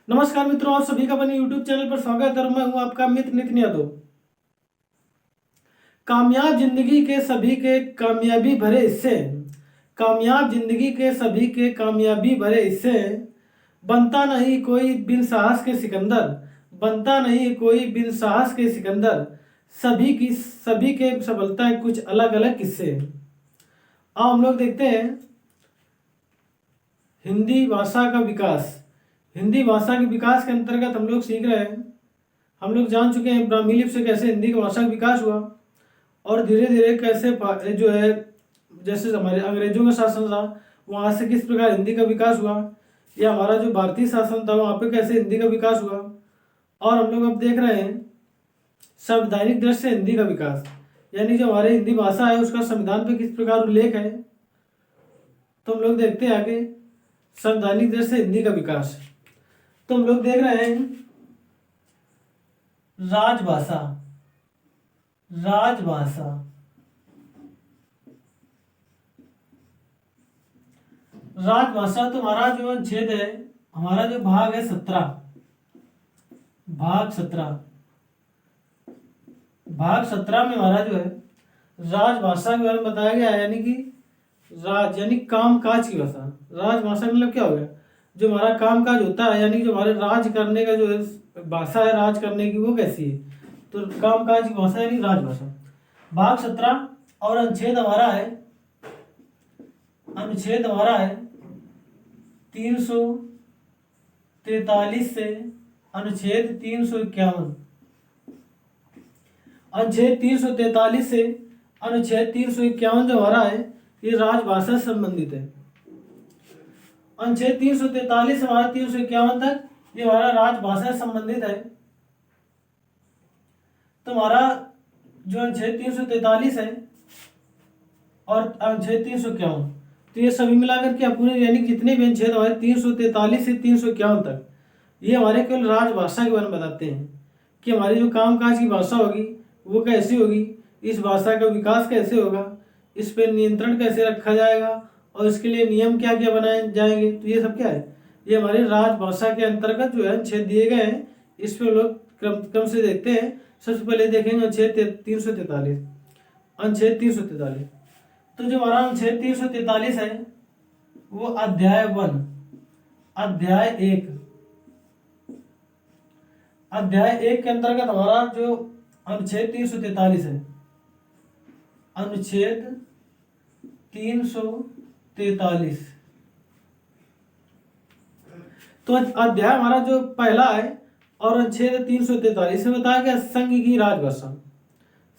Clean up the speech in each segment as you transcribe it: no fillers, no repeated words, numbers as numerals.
नमस्कार मित्रों, आप सभी का अपने यूट्यूब चैनल पर स्वागत है और मैं हूं आपका मित्र नितिन यादव। कामयाब जिंदगी के सभी के कामयाबी भरे हिस्से, कामयाब जिंदगी के सभी के कामयाबी भरे हिस्से, बनता नहीं कोई बिन साहस के सिकंदर, बनता नहीं कोई बिन साहस के सिकंदर, सभी के सफलता के कुछ अलग अलग किस्से। अब हम लोग देखते हैं हिंदी भाषा का विकास। हिंदी भाषा के विकास के अंतर्गत हम लोग सीख रहे हैं, हम लोग जान चुके हैं ब्राह्मी लिपि से कैसे हिंदी की भाषा का विकास हुआ और धीरे धीरे कैसे जो है जैसे हमारे अंग्रेजों का शासन था वहाँ से किस प्रकार हिंदी का विकास हुआ, या हमारा जो भारतीय शासन था वहाँ पे कैसे हिंदी का विकास हुआ। और हम लोग अब देख रहे हैं संवैधानिक दृष्टि से हिंदी का विकास, यानी जो हमारी हिंदी भाषा है उसका संविधान पे किस प्रकार उल्लेख है। तो हम लोग देखते हैं आगे संवैधानिक दृष्टि से हिंदी का विकास। तो हम लोग देख रहे हैं राजभाषा। राजभाषा राजभाषा तो हमारा जो अनुच्छेद है, हमारा जो भाग है 17, भाग 17 में हमारा जो है राजभाषा के बारे में बताया गया है, यानी कि राज यानी काम काज की भाषा। राजभाषा मतलब क्या हो गया, जो हमारा काम काज होता है, यानी जो हमारे राज करने का जो भाषा है राज करने की वो कैसी है, तो काम काज की भाषा यानी राजभाषा। भाग 17 और अनुच्छेद हमारा है 343 से अनुच्छेद 351। अनुच्छेद 343 से अनुच्छेद 351 जो हमारा है ये राजभाषा से संबंधित है। अनुच्छेद 343 से हमारा 351 तक ये हमारा राजभाषा से संबंधित है। तो हमारा जो अनुच्छेद 343 है और अनुच्छेद 351, तो ये सभी मिलाकर के पूरे यानी जितने भी अनुच्छेद हमारे 343 से 351 तक ये हमारे केवल राजभाषा के बारे में बताते हैं कि हमारी जो कामकाज की भाषा होगी वो कैसी होगी, इस भाषा का विकास कैसे होगा, इस पर नियंत्रण कैसे रखा जाएगा और इसके लिए नियम क्या क्या बनाए जाएंगे। तो ये सब क्या है, ये हमारे राजभाषा के अंतर्गत जो है अनुच्छेद दिए गए हैं। इस पर लोग क्रम से देखते हैं। सबसे पहले देखेंगे अनुच्छेद 343। अनुच्छेद 343 तो जो हमारा अनुच्छेद 343 है वो अध्याय 1, अध्याय 1 के अंतर्गत हमारा जो अनुच्छेद 343 है, अनुच्छेद 343 तो अध्याय हमारा जो पहला है और अनुच्छेद 343 में बताया गया संघ की राजभाषा।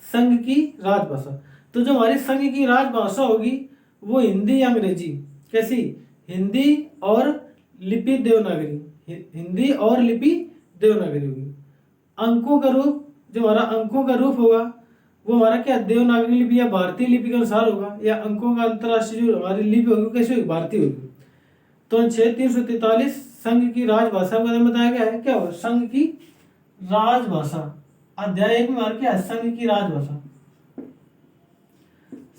संघ की राजभाषा तो जो हमारी संघ की राजभाषा होगी वो हिंदी या अंग्रेजी, कैसी, हिंदी और लिपि देवनागरी, हिंदी और लिपि देवनागरी होगी। अंकों का रूप, जो हमारा अंकों का रूप होगा वो हमारा क्या देवनागरी लिपि या भारतीय लिपि के अनुसार होगा, या अंकों का अंतरराष्ट्रीय जो हमारी लिपि होगी कैसी होगी, भारतीय होगी। तो अनुच्छेद 343 संघ की राजभाषा के बारे में बताया गया है। क्या होगा, संघ की राजभाषा। अध्याय 1 में हमारा क्या है, संघ की राजभाषा।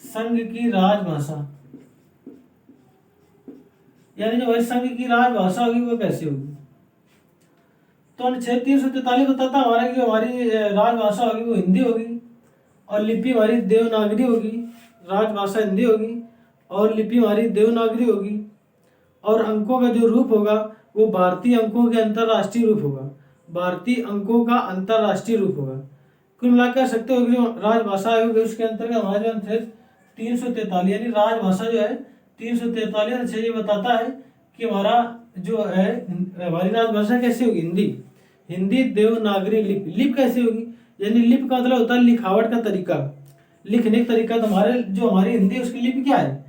संघ की राजभाषा यानी जो हमारी संघ की राजभाषा होगी वो कैसी होगी। तो अनुच्छेद 343 बताता है हमारा कि जो हमारी राजभाषा होगी वो हिंदी होगी और लिपि हमारी देवनागरी होगी। राजभाषा हिंदी होगी और लिपि हमारी देवनागरी होगी और अंकों का जो रूप होगा वो भारतीय अंकों के अंतरराष्ट्रीय रूप होगा। भारतीय अंकों का अंतरराष्ट्रीय रूप होगा। कुल मिलाकर सकते हो कि जो राजभाषा है उसके अंतर्गत हमारा जो अनुच्छेद 343 यानी राजभाषा जो है 343 अनुच्छेद ये बताता है कि हमारा जो है हमारी राजभाषा कैसी होगी, हिंदी, हिंदी देवनागरी लिपि। लिपि कैसी होगी, यानी लिपि का मतलब होता है लिखावट का तरीका, लिखने का तरीका। तो हमारे जो हमारी हिंदी उसकी लिपि क्या है,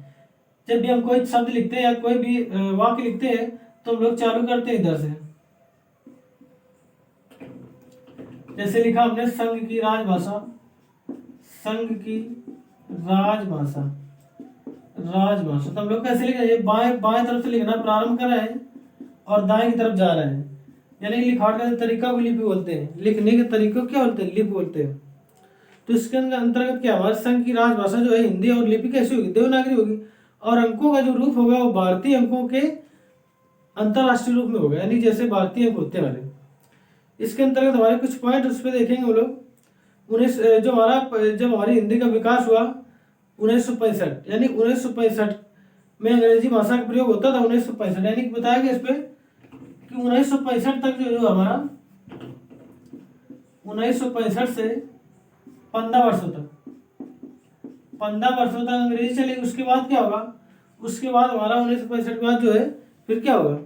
जब भी हम कोई शब्द लिखते हैं या कोई भी वाक्य लिखते हैं तो हम लोग चालू करते हैं इधर से। जैसे लिखा हमने संघ की राजभाषा, संघ की राजभाषा, राजभाषा। तो हम लोग कैसे लिख रहे हैं, बाएं तरफ से लिखना प्रारंभ कर रहे हैं और दाएं की तरफ जा रहे हैं, यानी लिखावट का तरीका को लिपि बोलते हैं, लिखने के तरीके को क्या बोलते हैं, लिपि बोलते हैं। तो इसके अंतर्गत क्या हमारे संघ की राजभाषा जो है हिंदी और लिपि कैसी होगी, देवनागरी होगी और अंकों का जो रूप होगा वो भारतीय अंकों के अंतरराष्ट्रीय रूप में होगा, यानी जैसे भारतीय अंक होते हैं हमारे। इसके अंतर्गत हमारे कुछ पॉइंट उस पर देखेंगे हम लोग। जब हमारी हिंदी का विकास हुआ 1965, यानी 1965 में अंग्रेजी भाषा का प्रयोग होता था। 1965 यानी कि बताया गया इस पे कि 1965 तक जो हमारा 1965 से 15 वर्षों तक 15 वर्षों तक अंग्रेजी चलेगी। उसके बाद क्या होगा, उसके बाद हमारा 1965 के बाद जो है फिर क्या होगा,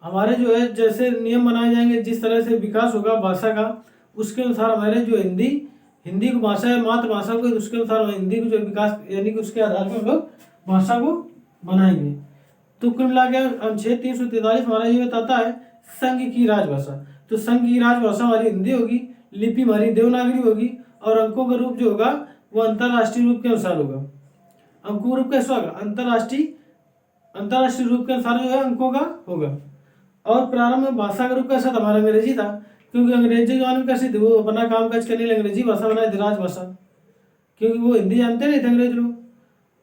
हमारे जो है जैसे नियम बनाए जाएंगे, जिस तरह से विकास होगा भाषा का, उसके अनुसार हमारे जो हिंदी को भाषा है, मातृभाषा को, उसके अनुसार हिंदी को जो विकास, यानी कि उसके आधार पर हम लोग भाषा को बनाएंगे। तो कुल मिला के अनुच्छेद 343 हमारा ये बताता है संघ की राजभाषा। तो संघ की राजभाषा हमारी हिंदी होगी, लिपि हमारी देवनागरी होगी, और अंकों का रूप जो होगा वो अंतरराष्ट्रीय रूप के अनुसार होगा। अंकों का रूप कैसा होगा, अंतरराष्ट्रीय रूप के अनुसार जो है अंकों का होगा। और प्रारंभ में भाषा का रूप कैसा था, हमारा अंग्रेजी था, क्योंकि अंग्रेजी जमाने में कैसे थे, वो अपना काम काज करने लिए अंग्रेजी भाषा बनाई थी राजभाषा, क्योंकि वो हिंदी जानते नहीं थे अंग्रेज लोग,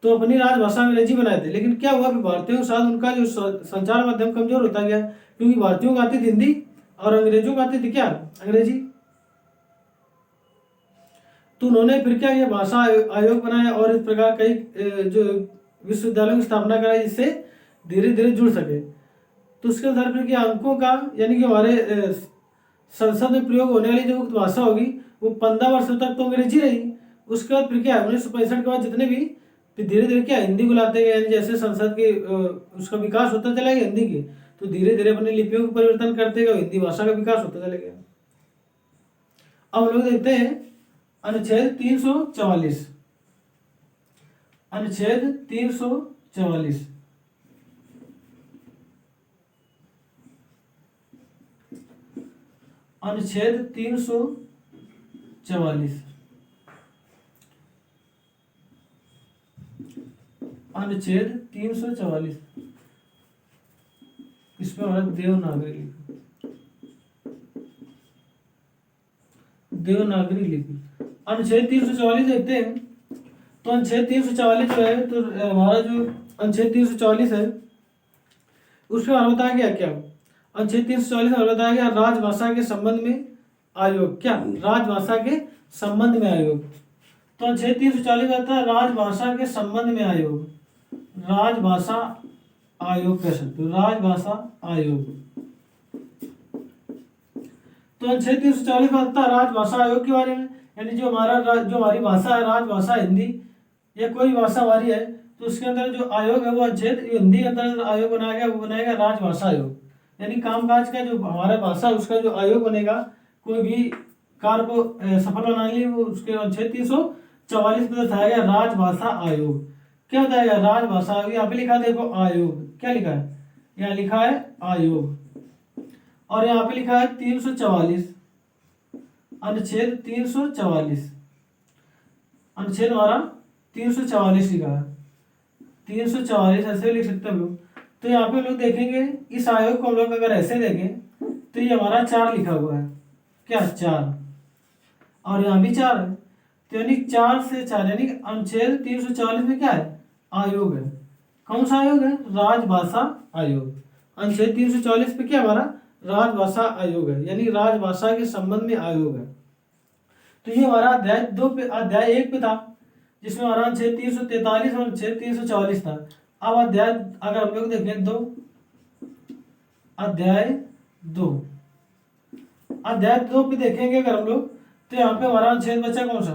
तो अपनी राजभाषा अंग्रेजी बनाए थे। लेकिन क्या हुआ कि भारतीयों के साथ उनका जो संचार माध्यम कमजोर होता गया, क्योंकि भारतीयों को आती थी हिंदी और अंग्रेजों को आती थी क्या, अंग्रेजी। तो उन्होंने फिर क्या, ये भाषा आयोग बनाया और इस प्रकार कई जो विश्वविद्यालयों की स्थापना कराई, जिससे धीरे धीरे जुड़ सके। तो उसके अनुसार फिर क्या, अंकों का, यानी कि हमारे संसद में प्रयोग होने वाली जो उक्त भाषा होगी वो 15 वर्षों तक तो अंग्रेजी रही। उसके बाद फिर क्या है, 1965 के बाद जितने भी फिर धीरे धीरे क्या हिंदी को लाते गए, यानी जैसे संसद के उसका विकास होता चला गया हिंदी के, तो धीरे धीरे अपनी लिपियों को परिवर्तन करते गए, हिंदी भाषा का विकास होता चला गया। अब हम लोग देखते हैं अनुच्छेद 344। अनुच्छेद 344 अनुच्छेद 344 अनुच्छेद 344 इसमें हमारा देवनागरी लिपि। अनुच्छेद 344 देखते हैं। तो अनुच्छेद 344 जो है, तो हमारा जो अनुच्छेद 344 है उसमें हमारा बताया गया क्या, अनुच्छेद 344 में बताया गया राजभाषा के संबंध में आयोग। क्या, राजभाषा के संबंध में आयोग। तो अनुच्छेद 344 कहता है राजभाषा के संबंध में आयोग, राजभाषा आयोग कह सकते हो, राजभाषा आयोग। तो अनुच्छेद 344 कहता है राजभाषा आयोग के बारे में, यानी जो हमारी भाषा है, राजभाषा हिंदी या कोई भाषा हमारी है, तो उसके अंदर जो आयोग है वो अनुच्छेद हिंदी के अंदर आयोग बनाया गया, वो बनाएगा राजभाषा आयोग। यानी कामकाज का जो हमारा भाषा उसका जो आयोग बनेगा, कोई भी कार्य को सफल बनाने के लिए, वो उसके अनुच्छेद 344 में बताया गया राजभाषा आयोग। क्या बताया, राजभाषा आयोग। यहाँ पे लिखा देखो आयोग, क्या लिखा है, यहाँ लिखा है आयोग, और यहाँ पे लिखा है 344, अनुच्छेद 344, अनुच्छेद हमारा 344 लिखा है, 344 ऐसे लिख सकते हैं हम लोग। तो यहाँ पे लोग देखेंगे इस आयोग को हम लोग अगर ऐसे देखें तो ये हमारा 4 लिखा हुआ है, क्या 4, और यहाँ भी 4 है, तो यानी 4 से 4, यानी अनुच्छेद 344 में क्या है, आयोग है। कौन सा आयोग है, राजभाषा आयोग। अनुच्छेद 344 पे क्या हमारा राजभाषा आयोग है, यानी राजभाषा के संबंध में आयोग है। तो ये हमारा अध्याय 2 पे, अध्याय 1 पे था, जिसमें हमारा अनुच्छेद 343 और अनुच्छेद 344 था। अब अध्याय अगर हम लोग देखें अध्याय 2 पे देखेंगे अगर हम लोग, तो यहाँ पे हमारा अनुच्छेद बचा कौन सा,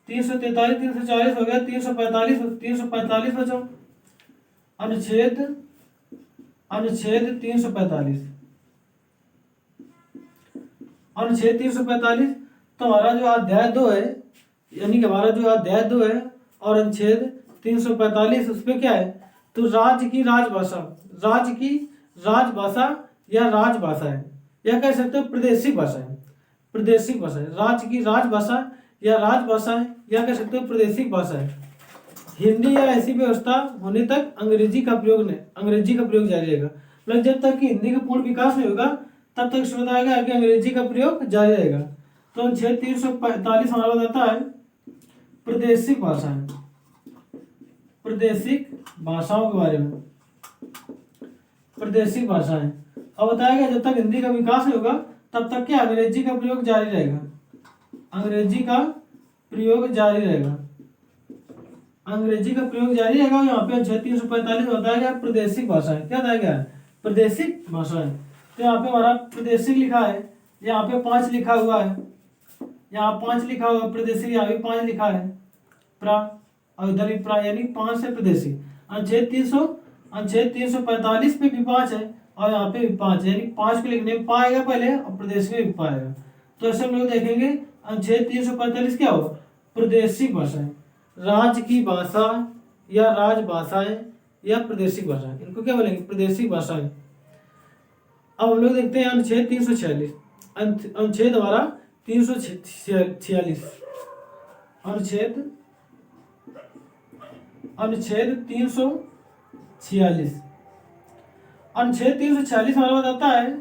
343 340 हो गया, 345 बचा। अनुच्छेद 345, अनुच्छेद 345। तो हमारा जो अध्याय 2 है, यानी कि हमारा जो अध्याय 2 है और अनुच्छेद 345 उसमें क्या है, तो राज्य की राजभाषा, राज्य की राजभाषा या राजभाषा है, या कह सकते हो प्रादेशिक भाषा है, प्रादेशिक भाषा है। राज्य की राजभाषा या राजभाषा है, या कह सकते हो प्रादेशिक भाषा है। हिंदी या ऐसी व्यवस्था होने तक अंग्रेजी का प्रयोग जारी रहेगा। मतलब जब तक कि हिंदी का पूर्ण विकास नहीं होगा तब तक इसमें बताया गया कि अंग्रेजी का प्रयोग जारी रहेगा। तो अनुच्छेद 345 हमारा बताता है प्रादेशिक भाषा है, प्रादेशिक भाषाओं के बारे में, प्रादेशिक भाषाएं। अब बताया गया जब तक हिंदी का विकास नहीं होगा तब तक क्या अंग्रेजी का प्रयोग जारी रहेगा, अंग्रेजी का प्रयोग जारी रहेगा, अंग्रेजी का प्रयोग जारी रहेगा। यहाँ पे अनुच्छेद 345 बताया गया प्रादेशिक भाषाएं, क्या बताया गया प्रादेशिक भाषाएं। तो यहाँ पे हमारा प्रादेशिक लिखा है, यहाँ पे 5 लिखा हुआ है, यहाँ 5 लिखा हुआ प्रादेशिक, यहाँ भी 5 लिखा है प्रा, और इधर भी प्रा, यानी 5 से प्रादेशिक। अनुच्छेद 345 पे भी 5 है और यहाँ पे भी 5 है, यानी 5 को लिखने में पाएगा पहले और प्रदेश में भी पाएगा। तो ऐसे हम लोग देखेंगे अनुच्छेद 345 क्या होगा, प्रादेशिक भाषाएं, राज्य की भाषा या राजभाषाएं या प्रादेशिक भाषाएं, इनको क्या बोलेंगे प्रादेशिक भाषाएं। अब हम लोग देखते हैं अनुच्छेद 346, अनुच्छेद हमारा 346, अनुच्छेद 346, अनुच्छेद 346 हमारा बताता है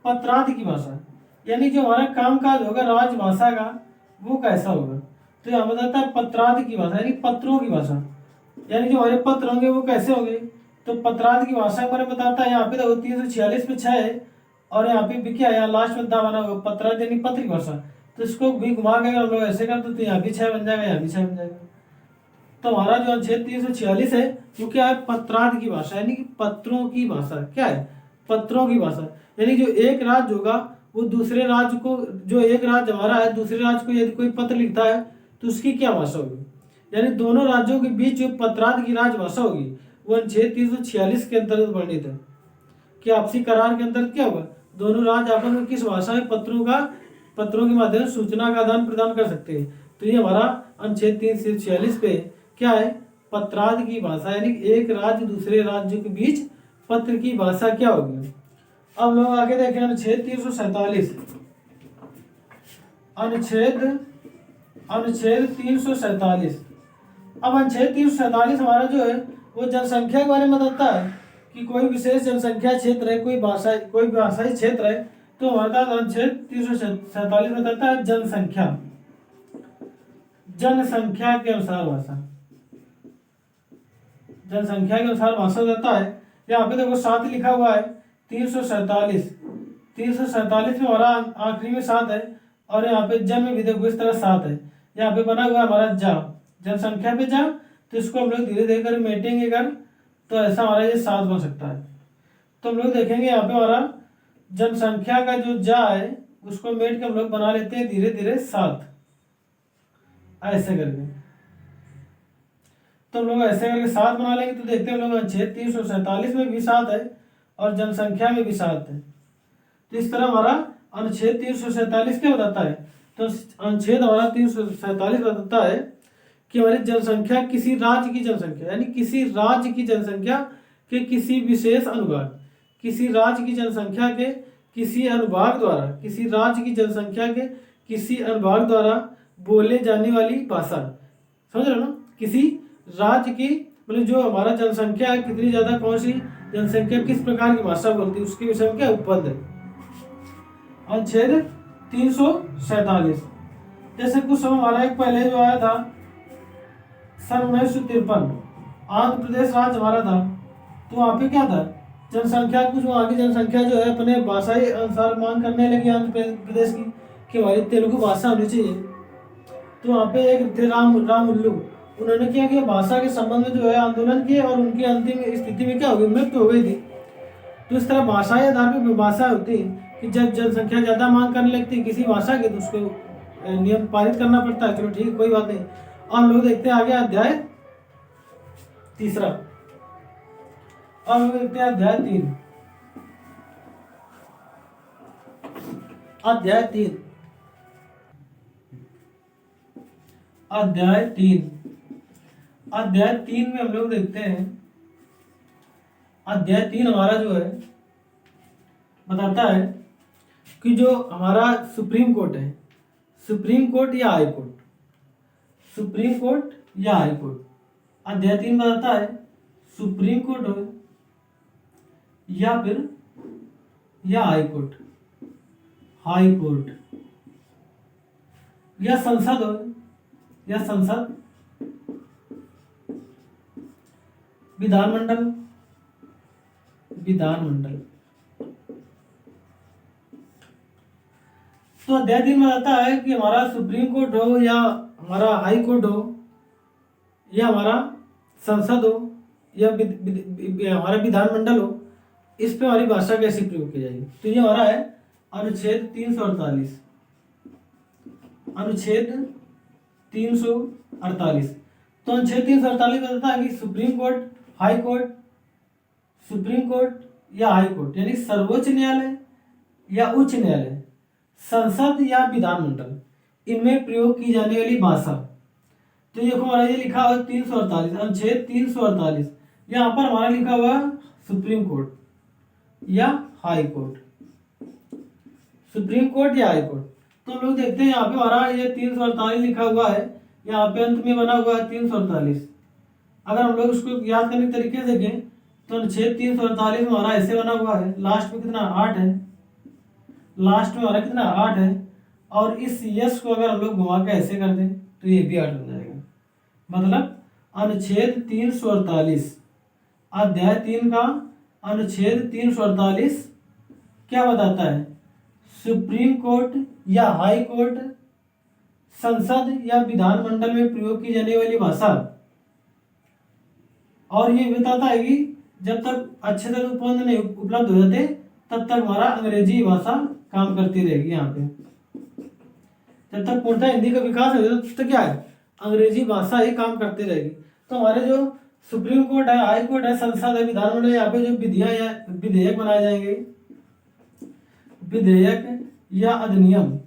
पत्रादि की भाषा, यानी जो हमारा कामकाज होगा राजभाषा का वो कैसा होगा। तो यहाँ बताता है पत्रादि की भाषा, यानी पत्रों की भाषा, यानी जो हमारे पत्र होंगे वो कैसे होंगे। तो पत्रादि की भाषा हमारे बताता है, यहाँ पे देखो 346 में 6 है और यहाँ पे भी क्या है, यहाँ लास्ट में दा बना होगा पत्रादि यानी पत्र की भाषा। तो इसको भी घुमा के अगर हम लोग ऐसे करते तो यहाँ भी 6 बन जाएगा, यहाँ भी 6 बन जाएगा। तो हमारा जो अनुच्छेद 346 है वो क्या है, पत्रादि की भाषा, यानी कि पत्रों की भाषा। क्या है, पत्रों की भाषा, यानी जो एक राज्य होगा वो दूसरे राज्य को, जो एक राज्य हमारा है दूसरे राज्य को यदि कोई पत्र लिखता है तो उसकी क्या भाषा होगी, यानी दोनों राज्यों के बीच जो पत्रादि की राजभाषा होगी वो अनुच्छेद 346 के अंतर्गत वर्णित है। कि आपसी करार के अंतर्गत क्या होगा, दोनों राज्य आपस में किस भाषा में पत्रों के माध्यम से सूचना का आदान प्रदान कर सकते हैं। तो ये हमारा अनुच्छेद 346 पे क्या है, पत्रादि की भाषा, यानी एक राज्य दूसरे राज्य के बीच पत्र की भाषा क्या होगी। अब लोग आगे देखें अनुच्छेद 347, अनुच्छेद 347। अब अनुच्छेद 347 हमारा जो है वो जनसंख्या के बारे में बताता है कि कोई विशेष जनसंख्या क्षेत्र है, कोई भाषाई क्षेत्र है। तो हमारा अनुच्छेद 347 बताता है जनसंख्या के अनुसार भाषा, जनसंख्या के अनुसार भाषा देता है। यहाँ पे देखो 7 लिखा हुआ है, 347 में हमारा आखिरी में 7 है और यहाँ पे ज में भी देखो इस तरह 7 है। यहाँ पे बना हुआ हमारा जा, जनसंख्या पे जा, तो इसको हम लोग धीरे धीरे कर मेटेंगे कर, तो ऐसा हमारा ये 7 बन सकता है। तो हम लोग देखेंगे यहाँ पे हमारा जनसंख्या का जो जा है उसको मेट के हम लोग बना लेते हैं धीरे धीरे 7, ऐसे करके। तो हम लोग ऐसे करके 7 बना लेंगे तो देखते हैं हम लोग अनुच्छेद 347 में भी 7 है और जनसंख्या में भी 7 है। तो इस तरह हमारा अनुच्छेद 347 क्या बताता है, तो अनुच्छेद हमारा 347 बताता है कि हमारी जनसंख्या किसी राज्य की जनसंख्या, यानी किसी राज्य की जनसंख्या के किसी विशेष अनुभाग, किसी राज्य की जनसंख्या के किसी अनुभाग द्वारा, किसी राज्य की जनसंख्या के किसी अनुभाग द्वारा बोले जाने वाली भाषा, समझ रहे हो ना, किसी राज्य की मतलब जो हमारा जनसंख्या है कितनी ज्यादा, कौन सी जनसंख्या किस प्रकार की भाषा बोलती है उसके विषय में क्या उपबंध है। अनुच्छेद 347 जैसे कुछ समय हमारा एक पहले जो आया था सन 1953, आंध्र प्रदेश राज्य हमारा था। तो वहाँ पे क्या था, जनसंख्या कुछ वहाँ की जनसंख्या जो है अपने भाषाई अनुसार मांग करने लगी आंध्र प्रदेश की कि हमारी तेलुगु भाषा होनी चाहिए। तो वहाँ पे एक थे रामुल्लू, उन्होंने क्या किया, भाषा के संबंध में जो है आंदोलन किए और उनकी अंतिम स्थिति में क्या हो गई, मृत्यु हो गई थी। तो इस तरह भाषाई आधार पर भाषा होती है कि जब जनसंख्या ज्यादा मांग करने लगती है किसी भाषा के तो उसको नियम पारित करना पड़ता है। चलो ठीक, कोई बात नहीं। और हम लोग देखते हैं आगे अध्याय 3, और हम लोग देखते हैं अध्याय 3, अध्याय 3, अध्याय 3, अध्याय 3 में हम लोग देखते हैं, अध्याय 3 हमारा जो है बताता है कि जो हमारा सुप्रीम कोर्ट है, सुप्रीम कोर्ट या हाई कोर्ट, सुप्रीम कोर्ट या हाई कोर्ट, अध्याय 3 बताता है सुप्रीम कोर्ट हो या फिर या हाई कोर्ट, हाई कोर्ट या संसद हो या संसद, विधानमंडल, विधानमंडल। तो अध्याय 3 में आता है कि हमारा सुप्रीम कोर्ट हो या हमारा हाई कोर्ट हो या हमारा संसद हो या हमारा विधानमंडल हो, इस पे हमारी भाषा कैसे प्रयोग की जाएगी। तो ये हमारा है अनुच्छेद 348। अनुच्छेद 348। तो अनुच्छेद 348 बताता है कि supreme court, high court, supreme court या हाई कोर्ट यानी सर्वोच्च न्यायालय या उच्च न्यायालय, संसद या विधानमंडल, इनमें प्रयोग की जाने वाली भाषा। तो देखो हमारा ये लिखा हुआ 348, अनुच्छेद 348। यहाँ पर हमारा लिखा हुआ सुप्रीम कोर्ट या हाई कोर्ट, सुप्रीम कोर्ट या हाई कोर्ट। तो हम लोग देखते हैं यहाँ पे हमारा ये 348 लिखा हुआ है, यहाँ पे अंत में बना हुआ है 348। अगर हम लोग उसको याद करने के तरीके से देखें तो अनुच्छेद 348 में हमारा ऐसे बना हुआ है, लास्ट में कितना 8 है, लास्ट में हमारा कितना 8 है, और इस यस को अगर हम लोग घुमा के ऐसे कर दें तो ये भी 8 बन जाएगा। मतलब अनुच्छेद 348 अध्याय 3 का अनुच्छेद 348 क्या बताता है, सुप्रीम कोर्ट या हाई कोर्ट, संसद या विधानमंडल में प्रयोग की जाने वाली भाषा। और ये बताता है कि जब तक अच्छे तरह उपबंध नहीं उपलब्ध हो जाते तब तक हमारा अंग्रेजी भाषा काम करती रहेगी। यहाँ पे जब तक पूर्णतः हिंदी का विकास हो जाता तब तक क्या है, अंग्रेजी भाषा ही काम करती रहेगी। तो हमारे जो सुप्रीम कोर्ट है, हाई कोर्ट है, संसद है, विधानमंडल, यहाँ पे जो विधियां या विधेयक बनाए जाएंगे, विधेयक या अधिनियम,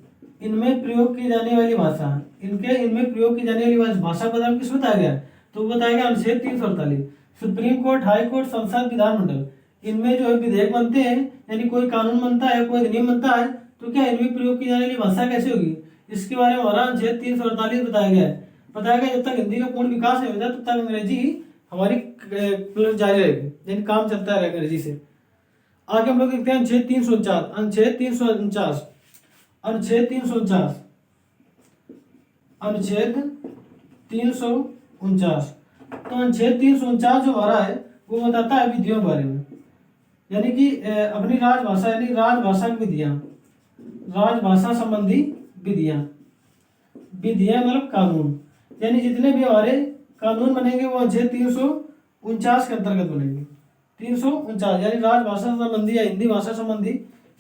इनमें प्रयोग की जाने वाली भाषा, इनमें प्रयोग की जाने वाली भाषा पता किस बताया गया है, तो वो बताया गया अनुच्छेद 348। सुप्रीम कोर्ट, हाई कोर्ट, संसद, विधानमंडल, इनमें जो है विधेयक बनते हैं यानी कोई कानून बनता है, कोई अधिनियम बनता है, तो क्या इनमें प्रयोग की जाने वाली भाषा कैसे होगी, इसके बारे में हमारा अनुच्छेद 348 बताया गया है। बताया गया जब तक हिंदी का पूर्ण विकास नहीं होता तब तक अंग्रेजी हमारी जारी रहेगी, यानी काम चलता रहेगा अंग्रेजी से। आगे हम लोग देखते हैं अनुच्छेद 349। अनुच्छेद 349, अनुच्छेद 349, अनुच्छेद 349। तो अनुच्छेद 349 जो हमारा है वो बताता है विधियों के बारे में, यानी कि अपनी राजभाषा यानी राजभाषा की विधियां, राजभाषा संबंधी विधियां, विधियां मतलब कानून, यानी जितने भी हमारे कानून बनेंगे वो अनुच्छेद 349 के अंतर्गत बनेंगे। 349 यानी राजभाषा संबंधी या हिंदी भाषा संबंधी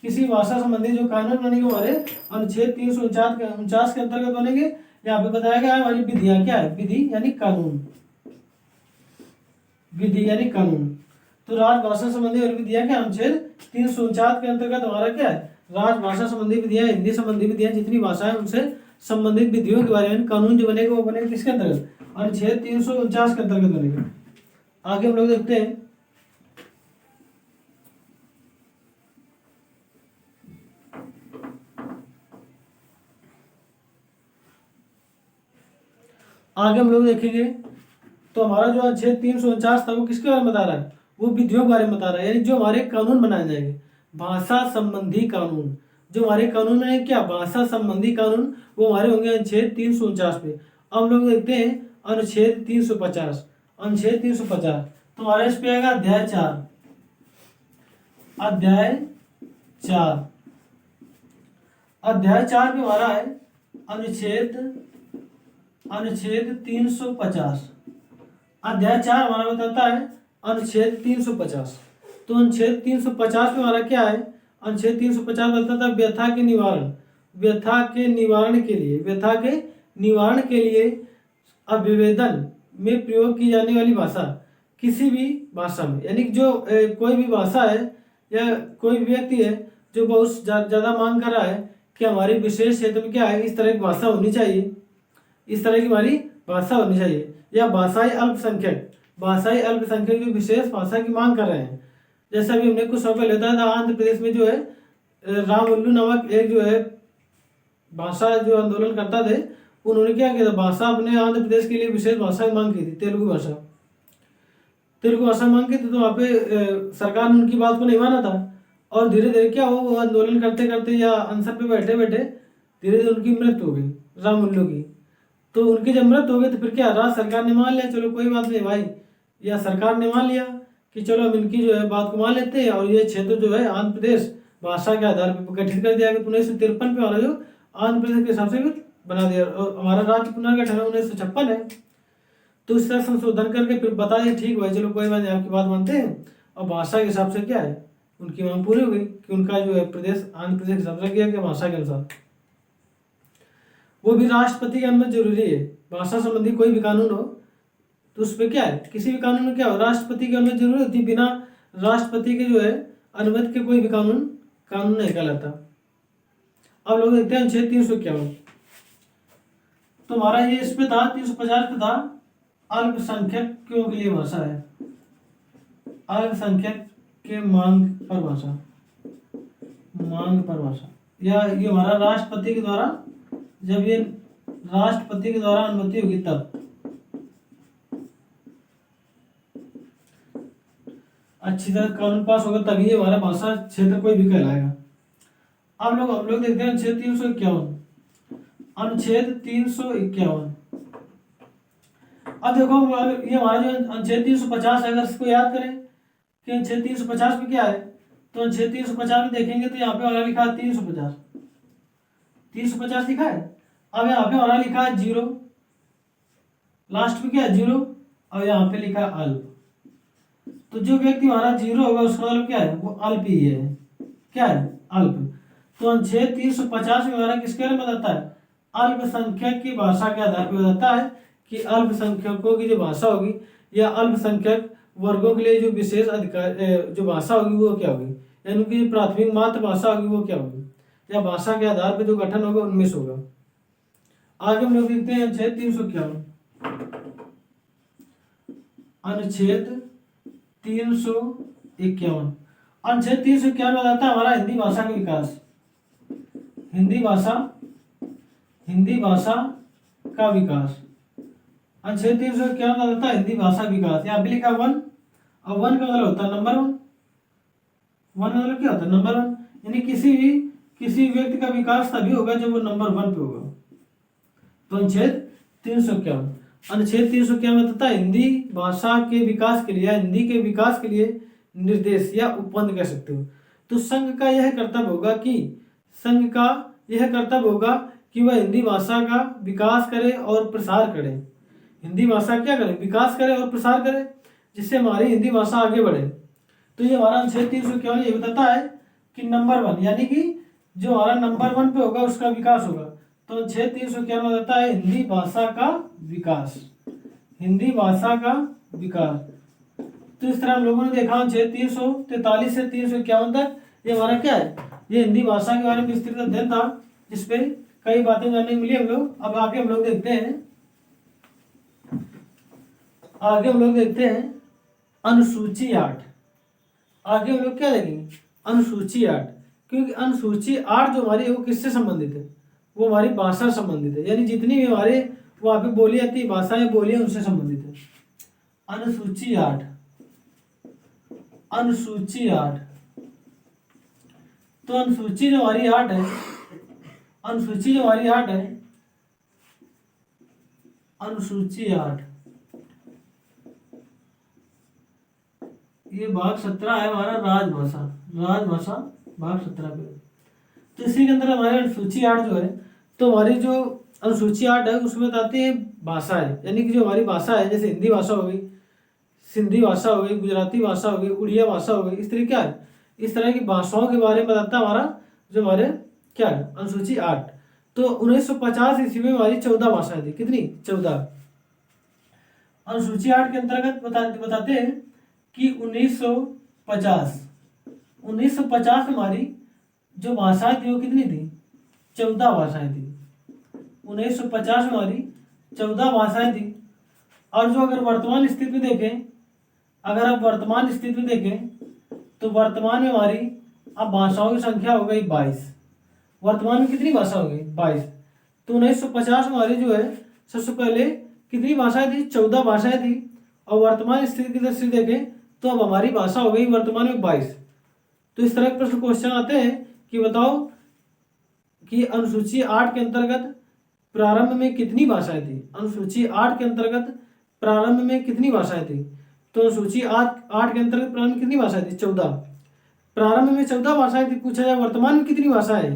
किसी भाषा संबंधी जो कानून बनेंगे वो हमारे अनुच्छेद 349 के अंतर्गत बनेंगे। यहाँ पे बताया गया है हमारी विधियां क्या है, विधि यानी कानून, विधि यानी कानून। तो राजभाषा संबंधी और विधियां क्या, अनुच्छेद 349 के अंतर्गत हमारा क्या है, राजभाषा संबंधी विधियां, हिंदी संबंधी विधियां, जितनी भाषा है उनसे संबंधित विधियों के बारे में कानून जो बनेगा वो बनेगा किसके अंतर्गत, अनुच्छेद 349 के अंतर्गत बनेगा। आगे हम लोग देखते हैं आगे हम लोग देखेंगे तो हमारा जो अनुच्छेद 349 था वो किसके बारे में बता रहा है, वो विधियों के बारे में बता रहा है, यानी जो हमारे कानून बनाए जाएंगे, भाषा संबंधी कानून, जो हमारे कानून है क्या, भाषा संबंधी कानून, वो हमारे होंगे अनुच्छेद 349 पे। अब हम लोग देखते हैं अनुच्छेद 350। अनुच्छेद 350 तो हमारा इस पे आएगा अध्याय 4, अध्याय 4, अध्याय 4 पे हमारा है अनुच्छेद 350। अध्याय 4 हमारा बताता है अनुच्छेद 350। तो अनुच्छेद 350 में हमारा क्या है, अनुच्छेद 350 बताता है व्यथा के निवारण, व्यथा के निवारण के लिए, व्यथा के निवारण के लिए अभिवेदन में प्रयोग की जाने वाली भाषा, किसी भी भाषा में, यानी जो कोई भी भाषा है या कोई भी व्यक्ति है जो बहुत ज़्यादा मांग कर रहा है कि हमारे विशेष क्षेत्र में क्या है, इस तरह की भाषा होनी चाहिए, इस तरह की हमारी भाषा होनी चाहिए, या भाषाई अल्पसंख्यक, भाषाई अल्पसंख्यक जो विशेष भाषा की मांग कर रहे हैं। जैसा भी हमने कुछ समय लेता था आंध्र प्रदेश में जो है राम उल्लू नामक एक जो है भाषा जो आंदोलन करता थे, उन्होंने क्या किया था, भाषा अपने आंध्र प्रदेश के लिए विशेष भाषा की मांग की थी, तेलुगु भाषा, तेलुगु भाषा मांग की थी। तो वहाँ पे सरकार ने उनकी बात को नहीं माना था और धीरे धीरे क्या हो, वो आंदोलन करते करते या अनशन पे बैठे बैठे धीरे धीरे उनकी मृत्यु हो गई, राम उल्लू की। तो उनकी जब मृत्यु हो गई तो फिर क्या, राज्य सरकार ने मान लिया, चलो कोई बात नहीं भाई, या सरकार ने मान लिया कि चलो हम इनकी जो है बात को मान लेते हैं और ये क्षेत्र जो है आंध्र प्रदेश भाषा के आधार पर गठित कर दिया गया 1953 पे वाला जो आंध्र प्रदेश के हिसाब से भी बना दिया और हमारा राज्य पुनर्गठन 1956 है। तो इस तरह संशोधन करके फिर बता दिया ठीक भाई चलो कोई बात नहीं आपकी बात मानते हैं और भाषा के हिसाब से क्या है उनकी मांग पूरी हो गई कि उनका जो है प्रदेश आंध्र प्रदेश के हिसाब से किया गया भाषा के अनुसार। वो भी राष्ट्रपति के अनुमति जरूरी है, भाषा संबंधी कोई भी कानून हो तो उस पर क्या है किसी भी कानून में क्या हो राष्ट्रपति की अनुमति जरूरी होती है, बिना राष्ट्रपति के जो है अनुमति के कोई भी कानून नहीं कहलाता। अब लोग देखते हैं अनुच्छेद 351 तो हमारा ये इस पे था 350 पे था अल्पसंख्यकों के लिए भाषा है, अल्पसंख्यक के मांग पर भाषा या ये हमारा राष्ट्रपति के द्वारा जब ये राष्ट्रपति के द्वारा अनुमति होगी तब अच्छी तरह कानून पास होगा तभी ये हमारा भाषा क्षेत्र कोई भी कहलाएगा। अब हम लोग देखते हैं अनुच्छेद 351 अब देखो ये हमारा जो अनुच्छेद 350 है अगर इसको याद करें कि अनुच्छेद 350 में क्या है तो अनुच्छेद 350 में देखेंगे तो यहाँ पे हमारा लिखा है 350 लिखा है। अब यहाँ पे हमारा लिखा है 0 लास्ट में क्या है 0 और यहाँ पे लिखा है अल्प। तो जो व्यक्ति हमारा 0 होगा उसका मतलब क्या है वो अल्प ही है, क्या है अल्प। तो अनुच्छेद 350 में हमारा किसके बारे में बताता है अल्पसंख्यक की भाषा के आधार पर बताता है कि अल्पसंख्यकों की जो भाषा होगी या अल्पसंख्यक वर्गों के लिए जो विशेष अधिकार जो भाषा होगी वो क्या होगी यानी उनकी प्राथमिक मातृभाषा होगी वो क्या होगी या भाषा के आधार पर जो गठन होगा उनमें से होगा। आगे हम लोग देखते हैं अनुच्छेद 351 अनुच्छेद 351 बताता है हमारा हिंदी भाषा का विकास, हिंदी भाषा का विकास। अनुच्छेद 351 बताता है हिंदी भाषा विकास। यहाँ पे लिखा 1 और 1 का मतलब होता है नंबर 1 मतलब क्या होता है नंबर 1 यानी किसी व्यक्ति का विकास तभी होगा जब वो नंबर 1 पे होगा। तो अनुच्छेद 351 बताता है हिंदी भाषा के विकास के लिए या हिंदी के विकास के लिए निर्देश या उपबंध कह सकते हो। तो संघ का यह कर्तव्य होगा कि वह हिंदी भाषा का विकास करे और प्रसार करे। हिंदी भाषा क्या करे विकास करे और प्रसार करे जिससे हमारी हिंदी भाषा आगे बढ़े। तो ये हमारा अनुच्छेद 351 ये बताता है कि नंबर 1 यानी कि जो हमारा नंबर 1 पे होगा उसका विकास होगा। तो अनुच्छेद 351 बताता है हिंदी भाषा का विकास, हिंदी भाषा का विकास। तो इस तरह हम लोगों ने देखा अनुच्छेद 343 से 351 तक ये हमारा क्या है ये हिंदी भाषा के बारे में विस्तृत अध्ययन था जिसपे कई बातें जानने को मिली हम लोग। अब आगे हम लोग देखते हैं अनुसूची 8। आगे हम लोग क्या देखेंगे अनुसूची 8 क्योंकि अनुसूची 8 जो हमारी है वो किससे संबंधित है वो हमारी भाषा संबंधित है यानी जितनी भी हमारे वहाँ पे बोली जाती है भाषाएं बोली उनसे संबंधित है। अनुसूची 8 तो अनुसूची जो हमारी 8 है अनुसूची 8 ये भाग 17 है हमारा राजभाषा भाग 17 पे। तो इसी के अंदर हमारे अनुसूची 8 जो है तो हमारी जो अनुसूची 8 है उसमें बताते हैं भाषाएं यानी कि जो हमारी भाषा है जैसे हिंदी भाषा हो गई, सिंधी भाषा हो गई, गुजराती भाषा हो गई, उड़िया भाषा हो गई, इस तरह क्या है इस तरह की भाषाओं के बारे में बताता है हमारा जो हमारे क्या है अनुसूची 8। तो 1950 ईस्वी में हमारी 14 भाषाएं थी, कितनी 14। अनुसूची 8 के अंतर्गत बताते हैं कि 1950 में हमारी जो भाषाएं थी वो कितनी थी 14 भाषाएं थी। 1950 में हमारी 14 भाषाएं थी। और जो अगर वर्तमान स्थिति में देखें तो वर्तमान में हमारी अब भाषाओं की संख्या हो गई 22। वर्तमान में कितनी भाषा हो गई 22। तो 1950 में हमारी जो है सबसे पहले कितनी भाषाएं थी 14 भाषाएं थी और वर्तमान स्थिति की दृष्टि देखें तो अब हमारी भाषा हो गई वर्तमान में 22। तो इस तरह के प्रश्न क्वेश्चन आते हैं कि बताओ कि अनुसूची 8 के अंतर्गत प्रारंभ में कितनी भाषाएं थी। अनुसूची 8 के अंतर्गत प्रारंभ में कितनी भाषाएं थी तो सूची 8 के अंतर्गत प्रारंभ में कितनी भाषाएं थी? 14। प्रारंभ में 14 भाषाएं थी। पूछा जाए वर्तमान में कितनी भाषा है,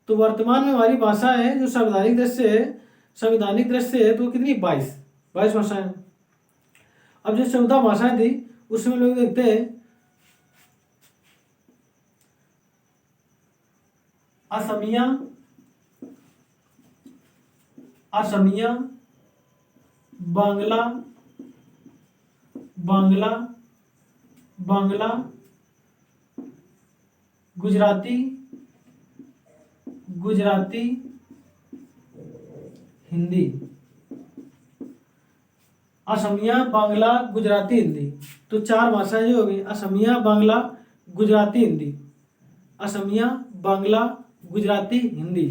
तो वर्तमान में हमारी भाषा है जो संवैधानिक दृष्टि से है तो कितनी? 22 भाषाएं। अब जो 14 भाषाएं थी उसमें लोग देखते हैं असमिया, बांग्ला, गुजराती, हिंदी। असमिया, बांग्ला, गुजराती, हिंदी। तो 4 भाषाएं जो होगी असमिया, बांग्ला, गुजराती, हिंदी। असमिया, बांग्ला, गुजराती, हिंदी।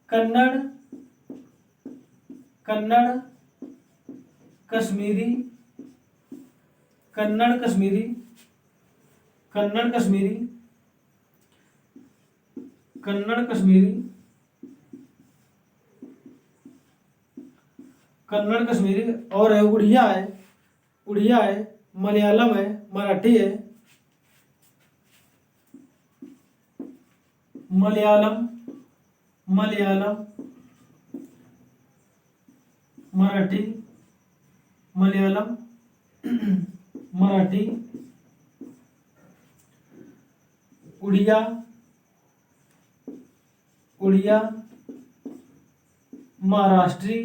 कन्नड़, कश्मीरी, और है उड़िया है, मलयालम है, मराठी है, मराठी, उड़िया, महाराष्ट्री,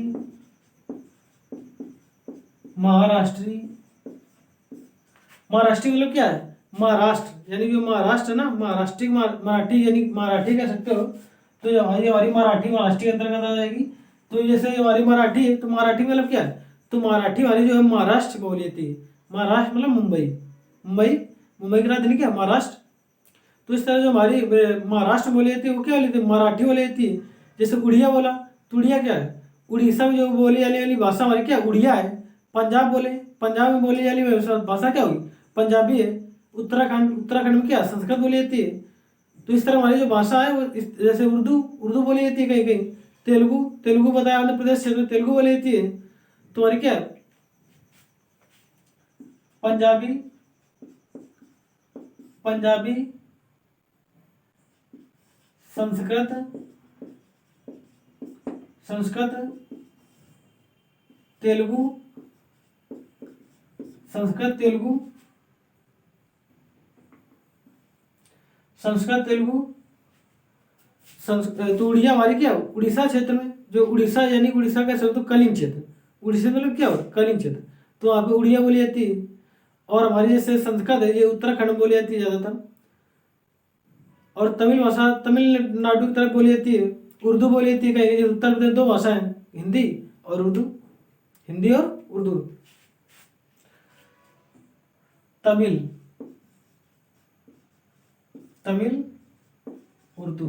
मतलब क्या है? महाराष्ट्र, यानी कि महाराष्ट्र है ना, महाराष्ट्री मराठी, यानी मराठी कह सकते हो। तो ये हमारी मराठी महाराष्ट्र के अंतर्गत आ जाएगी। तो जैसे हमारी मराठी है तो मराठी मतलब क्या है? तो मराठी वाली जो है महाराष्ट्र को बोली जाती है। महाराष्ट्र मतलब मुंबई की राजधानी क्या? महाराष्ट्र। तो इस तरह जो हमारी महाराष्ट्र बोली जाती है वो क्या बोली जाती है? मराठी बोली जाती है। जैसे उड़िया बोला तो उड़िया क्या है? उड़ीसा में जो बोली जाने वाली भाषा हमारी क्या? उड़िया है। पंजाब में बोली जाने वाली भाषा क्या होगी? पंजाबी है। उत्तराखंड में क्या? संस्कृत बोली जाती है। तो इस तरह हमारी जो भाषा है वो जैसे उर्दू बोली जाती है कहीं कहीं। तेलुगु बताया आंध्र प्रदेश क्षेत्र में तेलुगु बोली जाती है। तो हमारी क्या है? पंजाबी, संस्कृत, तेलुगु, तो उड़िया हमारी क्या? उड़ीसा क्षेत्र में, जो उड़ीसा यानी उड़ीसा का शब्द तो कलिंग क्षेत्र। उड़ीसा मतलब क्या हो? कलिंग क्षेत्र। तो वहाँ पे उड़िया बोली जाती है। और हमारी जैसे संस्कृत है ये उत्तराखंड में बोली जाती है ज़्यादातर। और तमिल भाषा तमिलनाडु की तरफ बोली जाती है। उर्दू बोली जाती है कहीं, उत्तर प्रदेश 2 भाषाएं हैं, हिंदी और उर्दू। तमिल, उर्दू।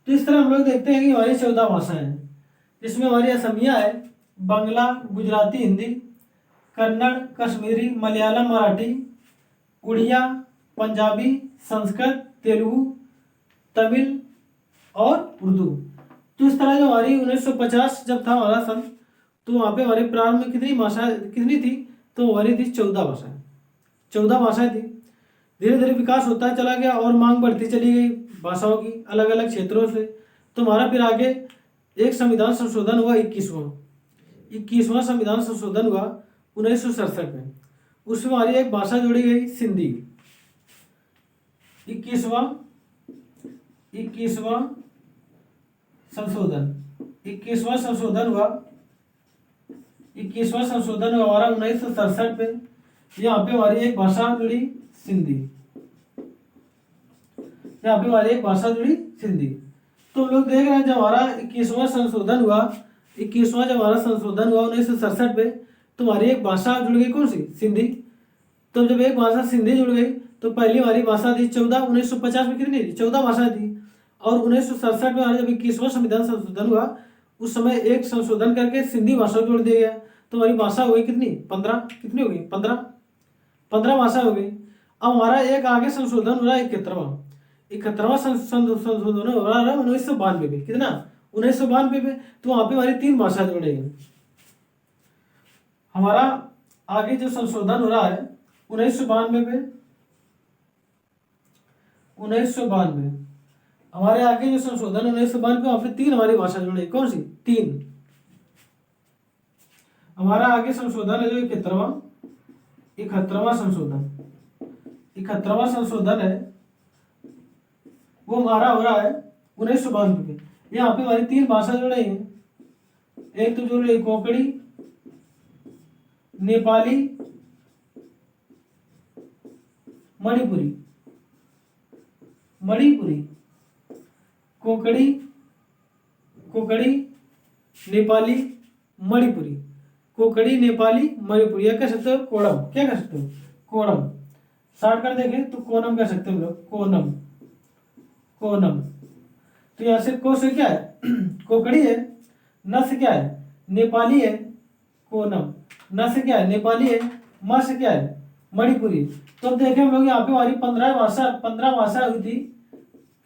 तो इस तरह हम लोग देखते हैं कि हमारी 14 भाषाएं हैं, जिसमें हमारी असमिया है, बांग्ला, गुजराती, हिंदी, कन्नड़, कश्मीरी, मलयालम, मराठी, उड़िया, पंजाबी, संस्कृत, तेलुगु, तमिल और उर्दू। तो इस तरह जो हमारी 1950 जब था हमारा सन, तो वहाँ पे हमारे प्रारंभ में कितनी थी? तो हमारी थी 14 भाषाएं थी। धीरे धीरे विकास होता चला गया और मांग बढ़ती चली गई भाषाओं की अलग अलग क्षेत्रों से। तो हमारा फिर आगे एक संविधान संशोधन हुआ, 21वां संविधान संशोधन हुआ 1967 में। उसमें हमारी एक भाषा जोड़ी गई, सिंधी। 21वां संशोधन हुआ हमारा 1967 में। यहाँ पे हमारी एक भाषा जुड़ी, सिंधी। तो हम लोग देख रहे हैं जब हमारा 21वां संशोधन हुआ 1967 में, तो हमारी एक भाषा जुड़ गई, कौन सी? सिंधी। तो जब एक भाषा सिंधी जुड़ गई तो पहली हमारी भाषा थी 1950 में कितनी थी? 14 भाषाएं थी। और 1967 में हमारा जब 21वां संविधान संशोधन हुआ उस समय एक संशोधन करके सिंधी भाषा जोड़ दिया गया। तो हमारी भाषा हो गई कितनी? 15। कितनी हो गई? 15 भाषा हो गई। अब हमारा एक आगे संशोधन हो रहा है 71वां संशोधन हो रहा है 1992 में। कितना? 1992 पे, तो वहां पे हमारी 3 भाषा जुड़ेगी। हमारा आगे जो संशोधन हो रहा है 1992 पे, 1992 हमारे आगे जो संशोधन 1992 वहां पे 3 हमारी भाषा जुड़ेगी। कौन सी 3? हमारा आगे संशोधन है जो 71वां संशोधन है, वो हमारा हो रहा है 1992 पे। यहाँ पे हमारी 3 भाषा जुड़ेगी। एक तो जुड़ रही कोंकणी, नेपाली, मणिपुरी। कोंकणी, नेपाली, मणिपुरी। कोंकणी, नेपाली, मणिपुरी, या कह सकते हो कोणम। क्या कह सकते हो? कोणम। शॉर्टकट देखें तो कोनम कह सकते हो हम लोग, कोनम। तो यहां से को से क्या है? कोंकणी है। न से क्या है? नेपाली है, कोनम। न से क्या है? नेपाली है। म से क्या है? मणिपुरी। तो अब देखें हम लोग यहाँ पे हमारी 15 भाषा हुई थी,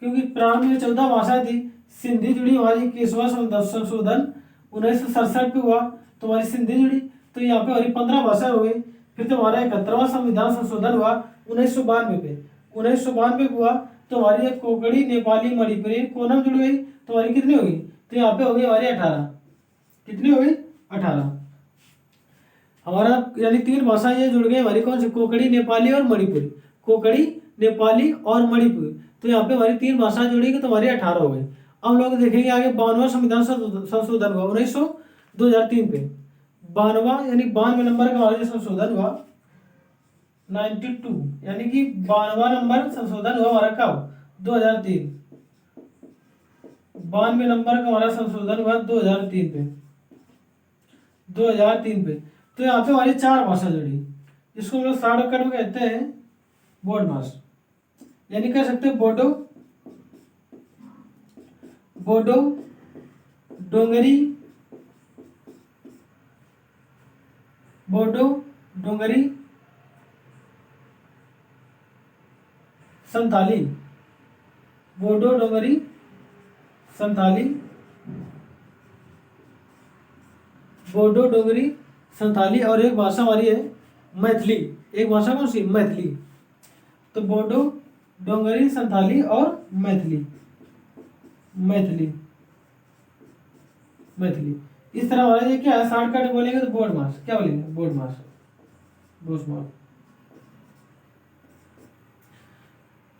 क्योंकि प्रारंभ में 14 भाषा थी। सिंधी जुड़ी हमारी 21वां संशोधन 1967 पे हुआ, तो हमारी सिंधी जुड़ी, तो यहाँ पे हमारी 15 भाषा हो गई। फिर तो हमारा 71वां संविधान संशोधन हुआ 1992 पे। 1992 हुआ तो हमारी एक कोंकणी, नेपाली, मणिपुरी, कोनम जुड़ गई, तो हमारी कितनी होगी? तो यहाँ पे हो गई हमारी 18। कितनी हो गई? 18। हमारा यानी 3 भाषा ये जुड़ गई हमारी। कौन सी? कोंकणी, नेपाली और मणिपुरी। कोंकणी, नेपाली और मणिपुरी। तो यहाँ पे हमारी 3 भाषा जुड़ेगी, तो हमारी 18 हो गई। अब लोग देखेंगे आगे 52वां संविधान संशोधन हुआ 2003 पे। 92 यानी 92 नंबर का हमारा जो संशोधन हुआ 92, यानी कि 92वां नंबर संशोधन हुआ हमारा कब? 2003। 92 नंबर का हमारा संशोधन हुआ 2003 पे। 2003 पे। तो यहाँ पे हमारी 4 भाषा जुड़ी, जिसको हम लोग शॉर्टकट में कहते हैं बोडमास, यानी कह सकते हैं बोडो, डोंगरी, संथाली। बोडो, डोंगरी, संथाली, और एक भाषा हमारी है मैथिली। एक भाषा कौन सी? मैथिली। तो बोडो, डोंगरी, संथाली और मैथिली। इस तरह हमारा ये क्या है? शॉर्टकट बोलेंगे तो बोडमास। क्या बोलेंगे? बोडमास।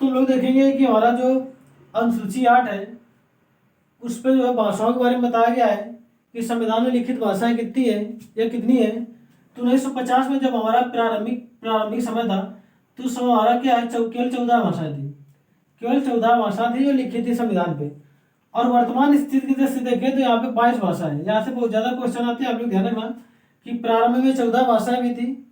तो लोग देखेंगे कि हमारा जो अनुसूची 8 है उस पर जो है भाषाओं के बारे में बताया गया है कि संविधान में लिखित भाषाएं कितनी है या कितनी है। तो 1950 में जब हमारा प्रारंभिक समय था, तो उस समय हमारा क्या है? केवल 14 भाषाएं थी। केवल 14 भाषा थी जो लिखी थी संविधान पे। और वर्तमान स्थिति की दृष्टि से देखें तो यहाँ पे 22 भाषा है। यहाँ से बहुत ज्यादा क्वेश्चन आते हैं, आप लोग ध्यान रखना कि प्रारंभ में 14 भाषाएं भी थी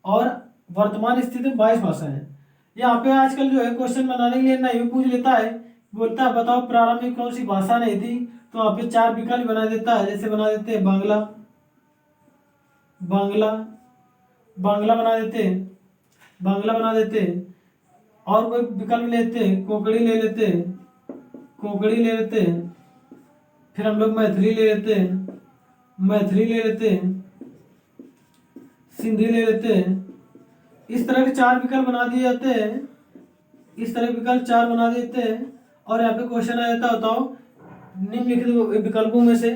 और वर्तमान स्थिति में 22 भाषाएं हैं। यहाँ पे आजकल जो है क्वेश्चन बनाने के लिए नहीं पूछ लेता है, बोलता है बताओ प्रारंभ में कौन सी भाषा नहीं थी, तो वहाँ पे 4 विकल्प बना देता है। जैसे बना देते हैं बांग्ला बना देते हैं, और कोई विकल्प लेते हैं, कोंकणी ले लेते हैं, फिर हम लोग मैथिली ले लेते हैं, सिंधी ले लेते हैं। इस तरह के 4 विकल्प बना दिए जाते हैं। और यहाँ पे क्वेश्चन आ जाता, बताओ निम्नलिखित विकल्पों में से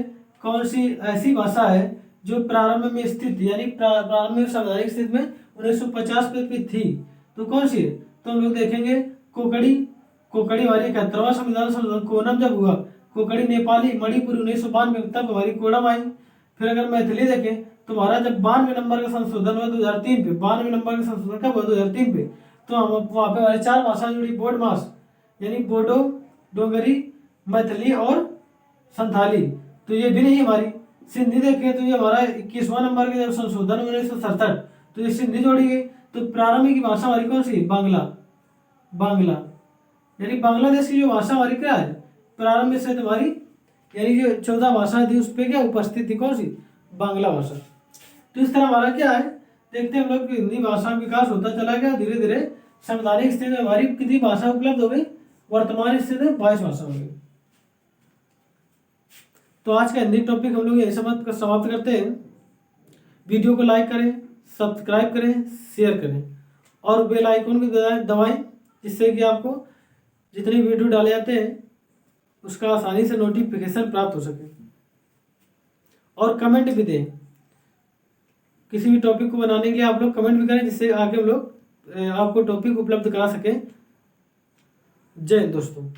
कौन सी ऐसी भाषा है जो प्रारंभ में स्थित, यानी प्रारंभ में सार्वजनिक स्थिति में 1950 पे थी, तो कौन सी है? तो हम लोग देखेंगे कोंकणी हमारी 71वां संविधान संशोधन कोनम जब हुआ, कोंकणी, नेपाली, मणिपुरी 1992 तब हमारी कोणम आई। फिर अगर मैथिली देखें तो हमारा जब 92 नंबर का संशोधन हुआ 2003 पे, 92 नंबर का संशोधन कब हुआ? 2003 पे। तो हम वहाँ पे हमारी 4 भाषा जुड़ी बोडमास, यानी बोडो, डोंगरी, मैथिली और संथाली। तो ये भी नहीं हमारी। सिंधी देखें तो ये हमारा 21वां नंबर का जब संशोधन 1967, तो ये सिंधी जोड़ी गई। तो प्रारंभिक की भाषा हमारी कौन सी? बांग्ला, यानी बांग्लादेश की जो भाषा हमारी क्या है? प्रारंभ से तुम्हारी, यानी जो 14 भाषा थी उस पर क्या उपस्थित थी? कौन सी? बांग्ला भाषा। तो इस तरह हमारा क्या है, देखते हैं हम लोग हिंदी भाषा में विकास होता चला गया धीरे धीरे। संवैधानिक स्थिति में हमारी कितनी भाषा उपलब्ध हो गई? वर्तमान स्थिति में 22 भाषा हो गई। तो आज का हिंदी टॉपिक हम लोग यही समाप्त करते हैं। वीडियो को लाइक करें, सब्सक्राइब करें, शेयर करें और बेल आइकन भी दबाएं, जिससे कि आपको जितने वीडियो डाले जाते हैं उसका आसानी से नोटिफिकेशन प्राप्त हो सके। और कमेंट भी दें, किसी भी टॉपिक को बनाने के लिए आप लोग कमेंट भी करें, जिससे आगे हम लोग आपको टॉपिक उपलब्ध करा सकें। जय हिंद दोस्तों।